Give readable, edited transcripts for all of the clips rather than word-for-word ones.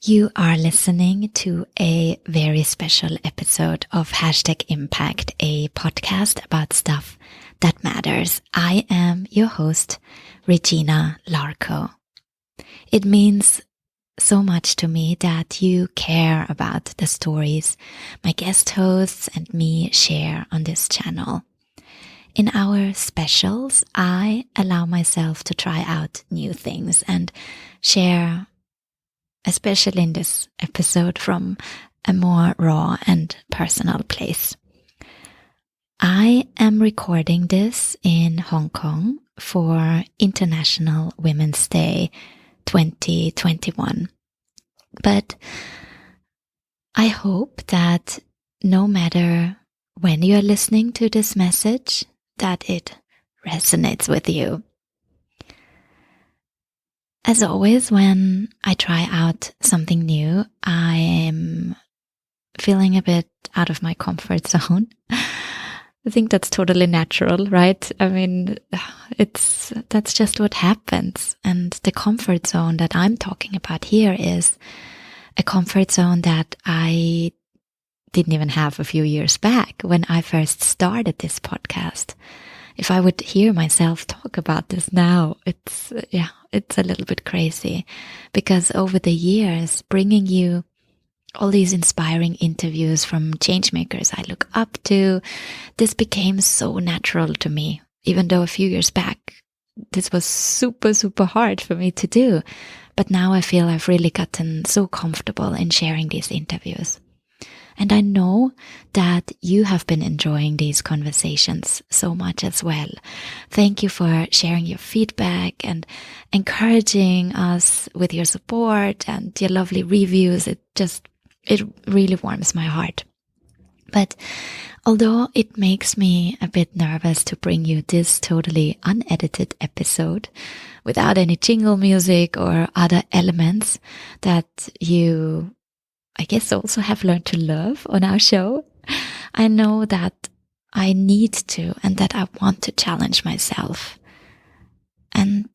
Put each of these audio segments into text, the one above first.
You are listening to a very special episode of #Impact, a podcast about stuff that matters. I am your host, Regina Larco. It means so much to me that you care about the stories my guest hosts and me share on this channel. In our specials, I allow myself to try out new things and share, especially in this episode, from a more raw and personal place. I am recording this in Hong Kong for International Women's Day 2021. But I hope that no matter when you are listening to this message, that it resonates with you. As always, when I try out something new, I'm feeling a bit out of my comfort zone. I think that's totally natural, right? I mean, that's just what happens. And the comfort zone that I'm talking about here is a comfort zone that I didn't even have a few years back when I first started this podcast. If I would hear myself talk about this now, it's a little bit crazy, because over the years, bringing you all these inspiring interviews from changemakers I look up to, this became so natural to me, even though a few years back, this was super, super hard for me to do. But now I feel I've really gotten so comfortable in sharing these interviews. And I know that you have been enjoying these conversations so much as well. Thank you for sharing your feedback and encouraging us with your support and your lovely reviews. It really warms my heart. But although it makes me a bit nervous to bring you this totally unedited episode without any jingle music or other elements that you, I guess, also have learned to love on our show, I know that I need to and that I want to challenge myself. And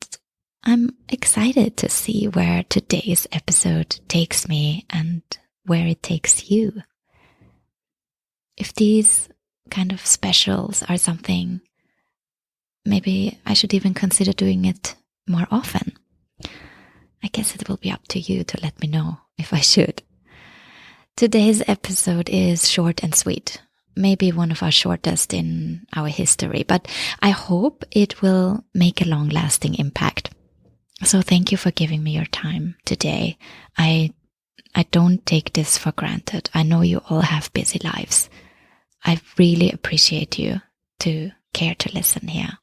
I'm excited to see where today's episode takes me and where it takes you. If these kind of specials are something, maybe I should even consider doing it more often. I guess it will be up to you to let me know if I should. Today's episode is short and sweet, maybe one of our shortest in our history, but I hope it will make a long-lasting impact. So thank you for giving me your time today. I don't take this for granted. I know you all have busy lives. I really appreciate you to care to listen here.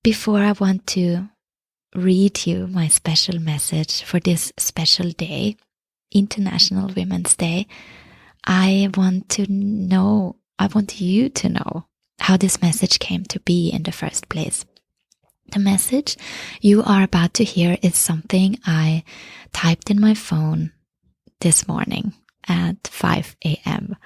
Before I want to read you my special message for this special day, International Women's Day, I want you to know how this message came to be in the first place. The message you are about to hear is something I typed in my phone this morning at 5 a.m.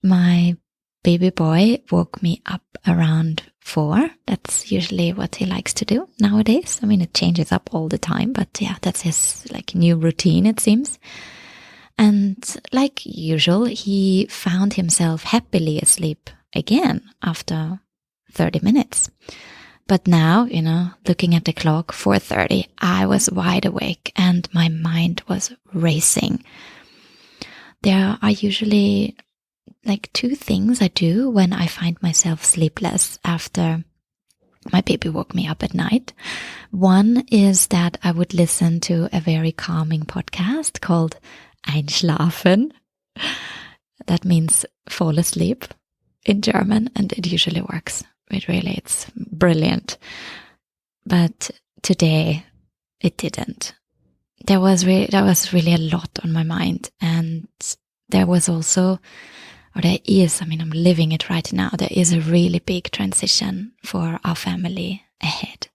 My baby boy woke me up around 4. That's usually what he likes to do nowadays. I mean, it changes up all the time, but yeah, that's his new routine, it seems. And like usual, he found himself happily asleep again after 30 minutes. But now, looking at the clock, 4:30, I was wide awake and my mind was racing. There are usually two things I do when I find myself sleepless after my baby woke me up at night. One is that I would listen to a very calming podcast called Einschlafen. That means fall asleep in German, and it usually works. It's brilliant. But today it didn't. There was really a lot on my mind, and there was also, or there is, I'm living it right now, there is a really big transition for our family ahead.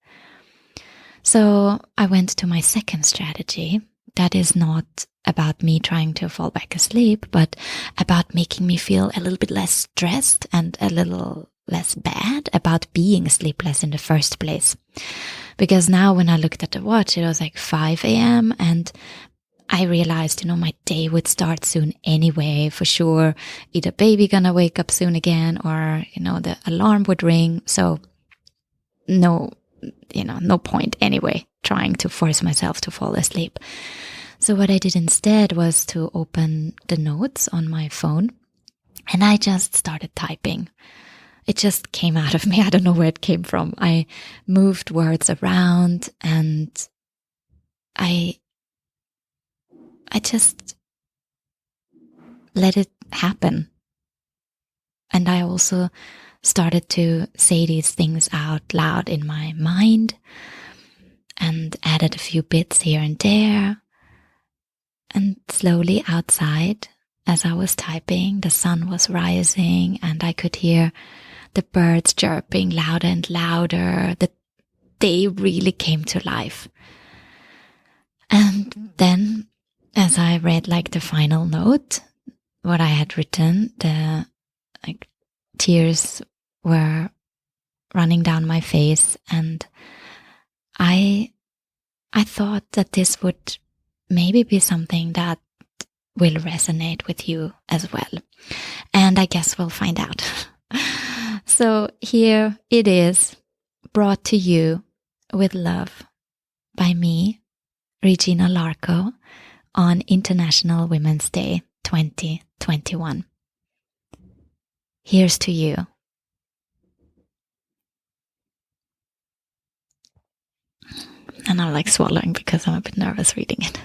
So I went to my second strategy. That is not about me trying to fall back asleep, but about making me feel a little bit less stressed and a little less bad about being sleepless in the first place. Because now when I looked at the watch, it was 5 a.m. and I realized, my day would start soon anyway, for sure. Either baby gonna wake up soon again, or, the alarm would ring. So no point anyway, trying to force myself to fall asleep. So what I did instead was to open the notes on my phone, and I just started typing. It just came out of me. I don't know where it came from. I moved words around, and I just let it happen. And I also started to say these things out loud in my mind, and added a few bits here and there. And slowly outside, as I was typing, the sun was rising, and I could hear the birds chirping louder and louder. The day really came to life. And then, as I read the final note, what I had written, the tears were running down my face, and I thought that this would maybe be something that will resonate with you as well. And I guess we'll find out. So here it is, brought to you with love by me, Regina Larco, on International Women's Day 2021. Here's to you. And I'm swallowing because I'm a bit nervous reading it.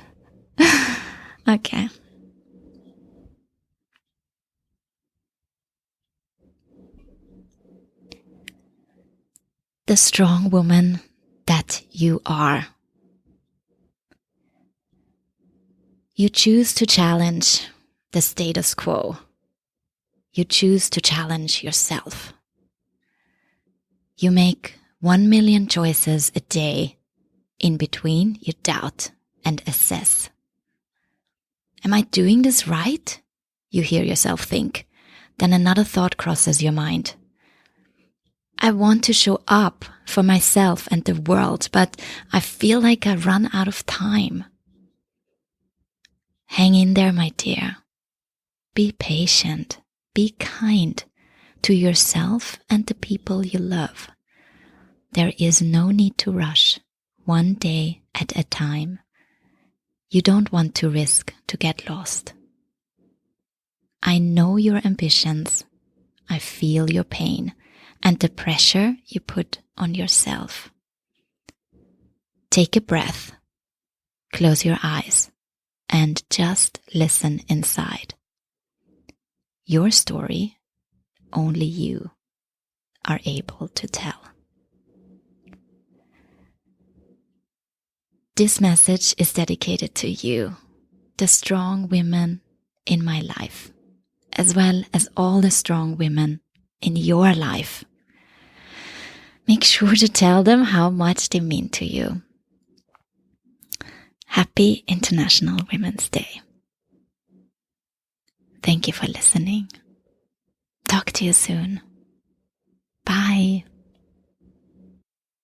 Okay. The strong woman that you are. You choose to challenge the status quo. You choose to challenge yourself. You make 1 million choices a day. In between, you doubt and assess. Am I doing this right? You hear yourself think. Then another thought crosses your mind. I want to show up for myself and the world, but I feel like I run out of time. Hang in there, my dear. Be patient. Be kind to yourself and the people you love. There is no need to rush. One day at a time. You don't want to risk to get lost. I know your ambitions. I feel your pain and the pressure you put on yourself. Take a breath. Close your eyes and just listen inside. Your story, only you are able to tell. This message is dedicated to you, the strong women in my life, as well as all the strong women in your life. Make sure to tell them how much they mean to you. Happy International Women's Day. Thank you for listening. Talk to you soon. Bye.